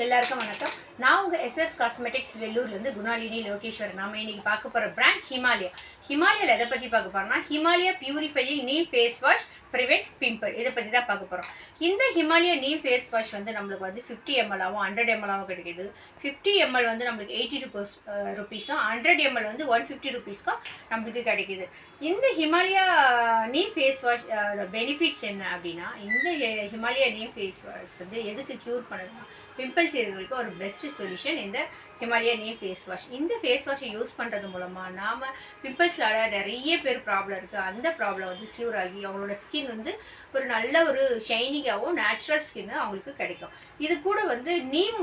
எல்லாருக்கும் வணக்கம். நான் உங்கள் எஸ்எஸ் காஸ்மெட்டிக்ஸ் வெள்ளூர்லேருந்து குணாலினி லோகேஸ்வரன். நாம இன்னைக்கு பார்க்க போகிற பிராண்ட் ஹிமாலயா. ஹிமாலயாவில் எதை பற்றி பார்க்க போகிறோம்னா Himalaya purifying neem face wash prevent pimple. இதை பற்றி தான் பார்க்க போகிறோம். இந்த ஹிமாலயா நீம் ஃபேஸ் வாஷ் வந்து நம்மளுக்கு வந்து 50 ml ஆகும் 100 ml ஆகும் கிடைக்கிது. 50 ml வந்து நம்மளுக்கு 80 rupees, 100 ml வந்து 150 rupees நம்மளுக்கு கிடைக்கிது. இந்த Himalaya neem face wash benefits என்ன அப்படின்னா, இந்த ஹிமாலயா நீம் ஃபேஸ் வாஷ் வந்து எதுக்கு க்யூர் பண்ணுதுன்னா பிம்பிள்ஸ் இருக்கிறதுக்கு ஒரு பெஸ்ட் சொல்யூஷன் இந்த ஹிமாலயா நீம் ஃபேஸ் வாஷ். இந்த ஃபேஸ் வாஷை யூஸ் பண்ணுறது மூலமாக நாம் பிம்பிள்ஸ்லால் நிறைய பேர் ப்ராப்ளம் இருக்குது. அந்த ப்ராப்ளம் வந்து க்யூர் ஆகி அவங்களோட ஸ்கின் வந்து ஒரு நல்ல ஒரு ஷைனிங்காகவும் நேச்சுரல் ஸ்கின்னு அவங்களுக்கு கிடைக்கும். இது கூட வந்து நீம்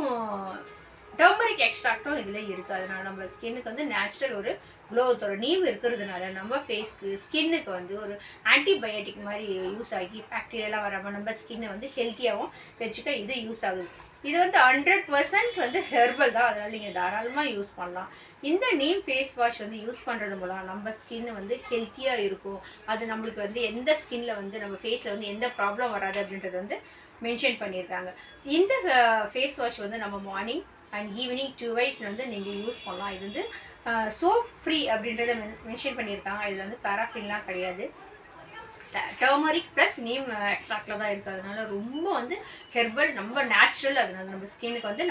டர்மரிக் எக்ஸ்ட்ராக்டும் இதில் இருக்குது. அதனால் நம்ம ஸ்கின்னுக்கு வந்து நேச்சுரல் ஒரு க்ளோ தரும். நீம் இருக்கிறதுனால நம்ம ஃபேஸ்க்கு ஸ்கின்னுக்கு வந்து ஒரு ஆன்டிபயோட்டிக் மாதிரி யூஸ் ஆகி பாக்டீரியாலாம் வராமல் நம்ம ஸ்கின்னை வந்து ஹெல்த்தியாகவும் வச்சுக்க இது யூஸ் ஆகுது. இது வந்து 100% வந்து ஹெர்பல் தான். அதனால் நீங்கள் தாராளமாக யூஸ் பண்ணலாம். இந்த நீம் ஃபேஸ் வாஷ் வந்து யூஸ் பண்ணுறது மூலம் நம்ம ஸ்கின் வந்து ஹெல்த்தியாக இருக்கும். அது நம்மளுக்கு வந்து எந்த ஸ்கின்னில் வந்து நம்ம ஃபேஸில் வந்து எந்த ப்ராப்ளம் வராது அப்படின்றது வந்து மென்ஷன் பண்ணியிருக்காங்க. இந்த ஃபேஸ் வாஷ் வந்து நம்ம மார்னிங் அண்ட் ஈவினிங் 2 ways வந்து நீங்கள் யூஸ் பண்ணலாம். இது வந்து சோப் ஃப்ரீ அப்படின்றத மென்ஷன் பண்ணியிருக்காங்க. இதில் வந்து பேராஃபின்லாம் கிடையாது. டர்மரிக் ப்ளஸ் நீம் எக்ஸ்ட்ராக்டில் தான் இருக்குது. அதனால ரொம்ப வந்து ஹெர்பல், ரொம்ப நேச்சுரல். அதனால நம்ம ஸ்கின்னுக்கு வந்து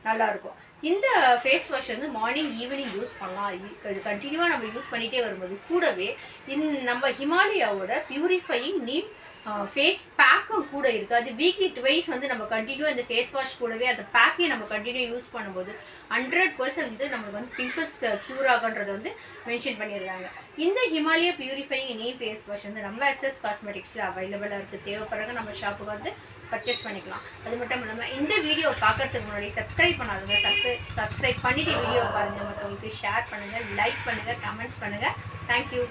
நல்லாயிருக்கும். இந்த ஃபேஸ் வாஷ் வந்து மார்னிங் ஈவினிங் யூஸ் பண்ணலாம். இது கண்டினியூவாக நம்ம யூஸ் பண்ணிகிட்டே வரும்போது கூடவே நம்ம ஹிமாலயாவோட பியூரிஃபையிங் நீம் ஃபேஸ் பேக்கும் கூட இருக்குது. அது வீக்லி 2 வந்து நம்ம கண்டினியூ இந்த ஃபேஸ் வாஷ் கூடவே அந்த பேக்கையும் நம்ம கண்டினியூ யூஸ் பண்ணும்போது 100% வந்து நம்மளுக்கு வந்து பிம்பிள்ஸ் க்யூர் ஆகுன்றதை வந்து மென்ஷன் பண்ணியிருக்காங்க. இந்த Himalaya purifying neem face wash வந்து நம்ம எஸ்எஸ் காஸ்மெட்டிக்ஸில் அவைலபிளாக இருக்குது. தேவைப்படுறவங்க நம்ம ஷாப்புக்கு வந்து பர்ச்சேஸ் பண்ணிக்கலாம். அது மட்டும் இல்லாமல் இந்த வீடியோ பார்க்குறதுக்கு முன்னாடி சப்ஸ்கிரைப் பண்ணாதவங்க சப்ஸ்கிரைப் பண்ணிவிட்டு வீடியோ பாருங்கள். மற்றவங்களுக்கு ஷேர் பண்ணுங்கள், லைக் பண்ணுங்கள், கமெண்ட்ஸ் பண்ணுங்கள். தேங்க்யூ.